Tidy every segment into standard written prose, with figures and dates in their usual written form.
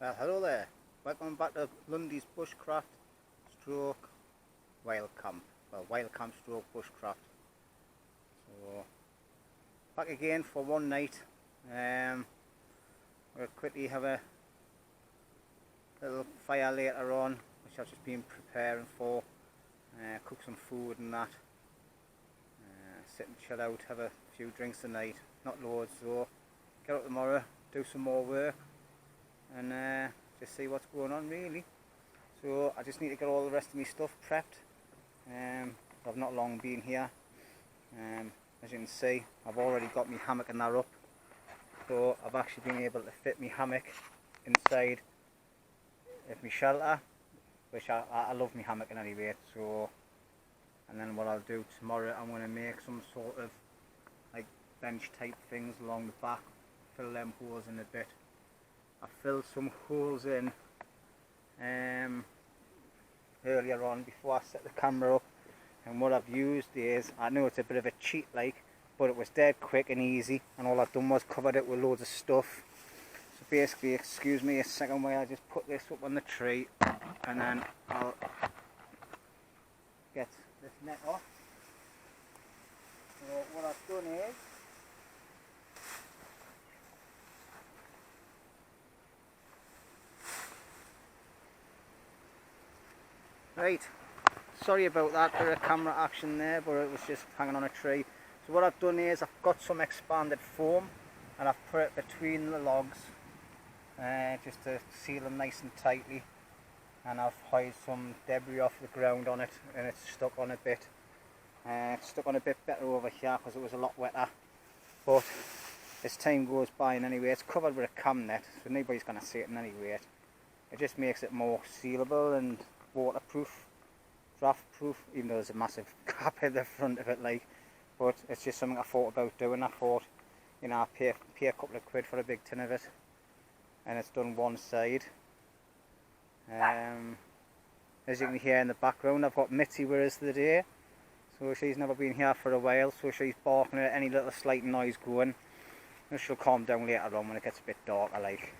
Well, hello there. Welcome back to LUNDY'S Bushcraft stroke Wildcamp. Well, Wildcamp stroke Bushcraft. So, back again for one night. We'll quickly have a little fire later on, which I've just been preparing for. Cook some food and that. Sit and chill out, have a few drinks tonight. Not loads though. Get up tomorrow, do some more work. And just see what's going on really. So I just need to get all the rest of my stuff prepped. I've not long been here. As you can see, I've already got my hammock and that up. So I've actually been able to fit my hammock inside of my shelter, which I love my hammock in any way. So, and then what I'll do tomorrow, I'm going to make some sort of like bench type things along the back, fill them holes in a bit. I filled some holes in earlier on before I set the camera up, and what I've used is, I know it's a bit of a cheat like, but it was dead quick and easy, and all I've done was covered it with loads of stuff. So basically, excuse me a second while I just put this up on the tree, and then I'll get this net off. So what I've done is, right, sorry about that bit of camera action there, but it was just hanging on a tree. So what I've done is I've got some expanded foam and I've put it between the logs just to seal them nice and tightly, and I've hoisted some debris off the ground on it, and it's stuck on a bit. It's stuck on a bit better over here because it was a lot wetter, but as time goes by, and anyway it's covered with a cam net, so nobody's going to see it in any way. It just makes it more sealable and waterproof, draft proof, even though there's a massive gap in the front of it like, but it's just something I thought about doing. I thought, you know, I'll pay a couple of quid for a big tin of it, and it's done one side. As you can hear in the background, I've got Mitzi with us today, so she's never been here for a while, so she's barking at any little slight noise going, and she'll calm down later on when it gets a bit darker like.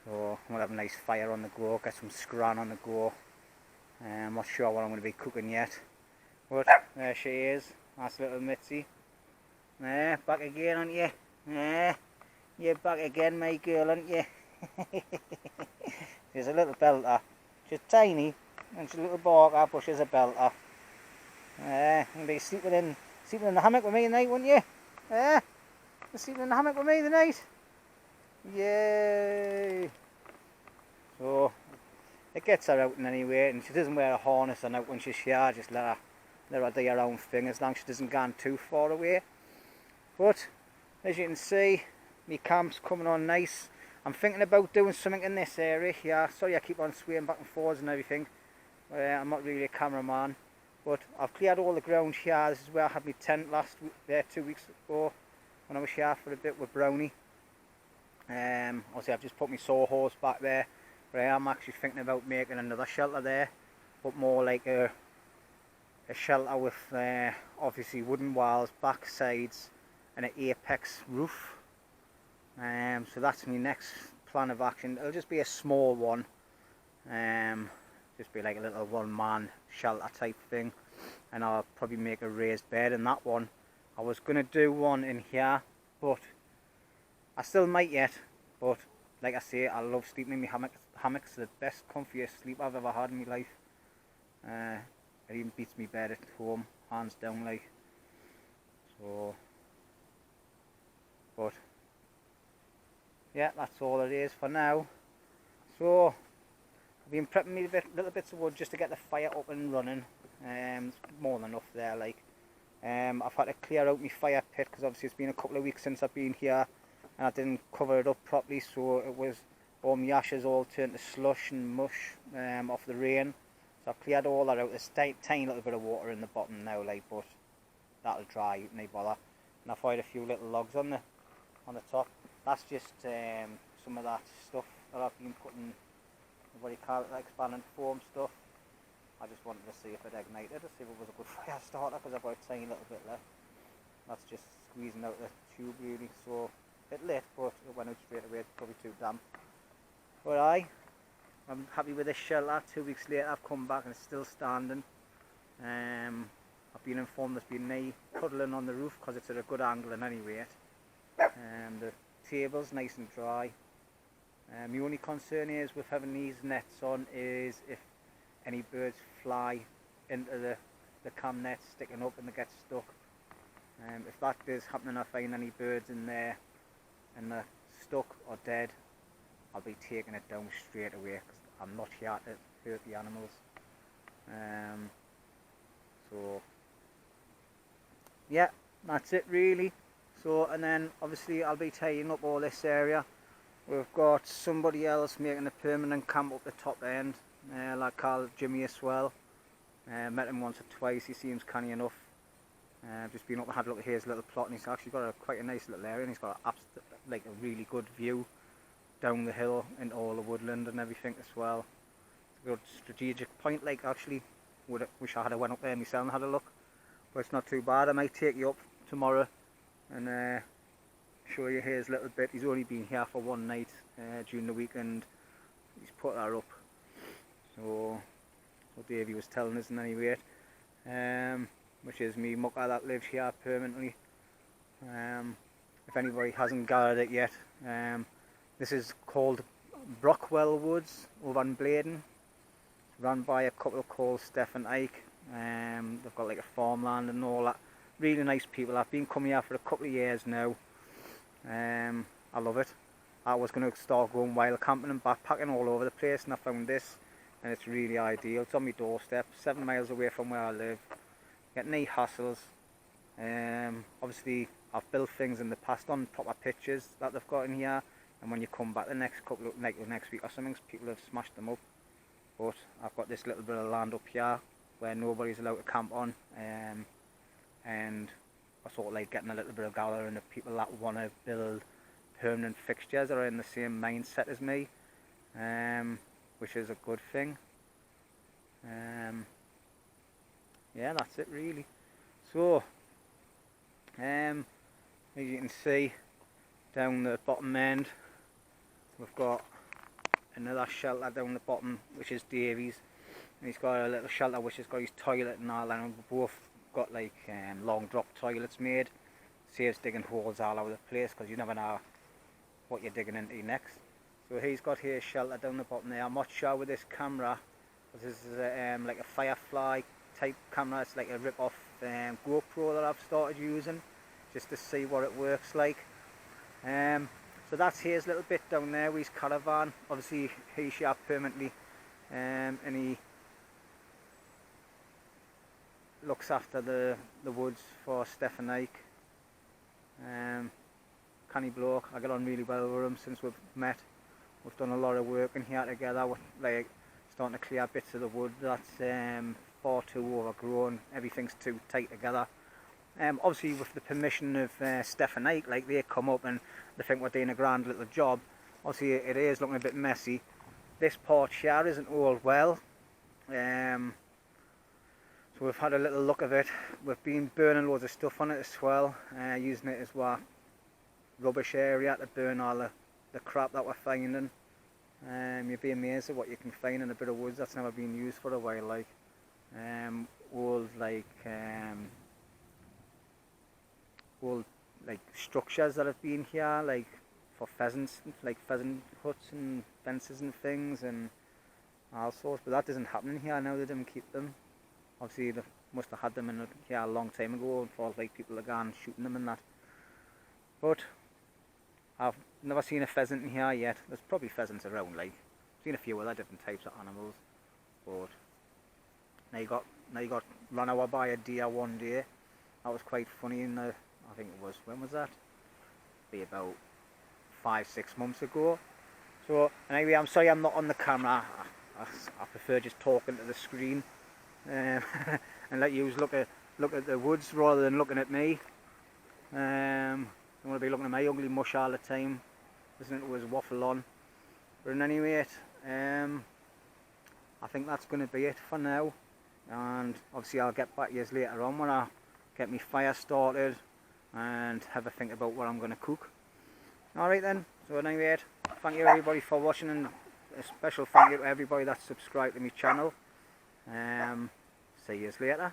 So we'll have a nice fire on the go, get some scran on the go. I'm not sure what I'm going to be cooking yet, but there she is, nice little Mitzi. Back again, aren't you? You're back again, my girl, aren't you? She's a little belter. She's tiny, and she's a little barker, but she's a belter. You'll be sleeping in the hammock with me tonight, won't you? You're sleeping in the hammock with me tonight? Yay! So it gets her out in any way, and she doesn't wear a harness or out when she's here. Just let her do her own thing as long as she doesn't go too far away. But as you can see, my camp's coming on nice. I'm thinking about doing something in this area here. Sorry I keep on swaying back and forwards and everything. I'm not really a cameraman, but I've cleared all the ground here. This is where I had my tent last week, 2 weeks ago, when I was here for a bit with Brownie. Obviously I've just put my sawhorse back there, but I am actually thinking about making another shelter there, but more like a shelter with obviously wooden walls, back sides, and an apex roof. So that's my next plan of action. It'll just be a small one, just be like a little one-man shelter type thing, and I'll probably make a raised bed in that one. I was going to do one in here, but I still might yet, but like I say, I love sleeping in my hammock. Hammock's the best, comfiest sleep I've ever had in my life. It even beats me bed at home, hands down like. So, but yeah, that's all it is for now. So I've been prepping me little bits of wood just to get the fire up and running. It's more than enough there like. I've had to clear out my fire pit because obviously it's been a couple of weeks since I've been here, and I didn't cover it up properly, so it was all my ashes all turned to slush and mush off the rain. So I've cleared all that out. There's a tiny little bit of water in the bottom now like, but that'll dry, no bother. And I've fired a few little logs on the top. That's just some of that stuff that I've been putting, what do you call it, like expanding foam stuff. I just wanted to see if it ignited, to see if it was a good fire starter, because I've got a tiny little bit left. That's just squeezing out the tube really, so it lit, but it went out straight away. It's probably too damp. But I'm happy with this shelter. 2 weeks later I've come back and it's still standing. I've been informed there's been no puddling on the roof because it's at a good angle in any rate. The table's nice and dry. My only concern is with having these nets on is if any birds fly into the cam net sticking up and they get stuck. If that does happen and I find any birds in there and they're stuck or dead, I'll be taking it down straight away because I'm not here to hurt the animals. So yeah, that's it really. So, and then obviously I'll be tidying up all this area. We've got somebody else making a permanent camp up the top end, like Carl Jimmy as well. Met him once or twice, he seems canny enough. Just been up and had a look at his little plot, and he's actually got quite a nice little area, and he's got like a really good view down the hill into all the woodland and everything as well. It's a good strategic point, like actually. Wish I had went up there myself and had a look, but it's not too bad. I might take you up tomorrow and show you his little bit. He's only been here for one night during the weekend. He's put that up. So what Davey was telling us in any rate, which is me mucker that lives here permanently. If anybody hasn't gathered it yet, this is called Brockwell Woods over in Bladen. Run by a couple called Steph and Ike. They've got like a farmland and all that. Really nice people. I've been coming here for a couple of years now. I love it. I was going to start going wild camping and backpacking all over the place, and I found this and it's really ideal. It's on my doorstep, 7 miles away from where I live. Get no hassles. Obviously I've built things in the past on proper pitches that they've got in here, and when you come back the next week or something, people have smashed them up. But I've got this little bit of land up here where nobody's allowed to camp on, and I sort of like getting a little bit of gathering of people that want to build permanent fixtures that are in the same mindset as me, which is a good thing. Yeah, that's it really. So as you can see down the bottom end, we've got another shelter down the bottom, which is Davy's, and he's got a little shelter which has got his toilet and all, and we've both got like long drop toilets made. Saves digging holes all over the place because you never know what you're digging into next. So he's got his shelter down the bottom there. I'm not sure with this camera, because this is like a Firefly type camera. It's like a rip-off GoPro that I've started using just to see what it works like. So that's his little bit down there with his caravan. Obviously he's here permanently, and he looks after the woods for Steph and Ike. Canny bloke. I get on really well with him since we've met. We've done a lot of work in here together. We're like starting to clear bits of the wood that's far too overgrown. Everything's too tight together. Obviously with the permission of Steph and Ike, like they come up and they think we're doing a grand little job. Obviously it is looking a bit messy. This part here isn't all well. So we've had a little look of it. We've been burning loads of stuff on it as well, using it as what rubbish area to burn all the crap that we're finding. You'd be amazed at what you can find in a bit of woods that's never been used for a while, like old structures that have been here, like for pheasants, like pheasant huts and fences and things and all sorts, but that doesn't happen in here now. They didn't keep them. Obviously they must have had them in here a long time ago and for like people to go and shooting them and that. But I've never seen a pheasant in here yet. There's probably pheasants around, like I've seen a few other different types of animals, but now you got run over by a deer one day. That was quite funny. In the, I think it was, when was that? Be about 5-6 months ago. So anyway, I'm sorry I'm not on the camera. I prefer just talking to the screen and let you look at the woods rather than looking at me. Don't want to be looking at my ugly mush all the time, listening to his waffle on. But in any rate, I think that's going to be it for now. And obviously I'll get back to you later on when I get my fire started and have a think about what I'm going to cook. Alright then, so at any rate, thank you everybody for watching and a special thank you to everybody that's subscribed to my channel. See you later.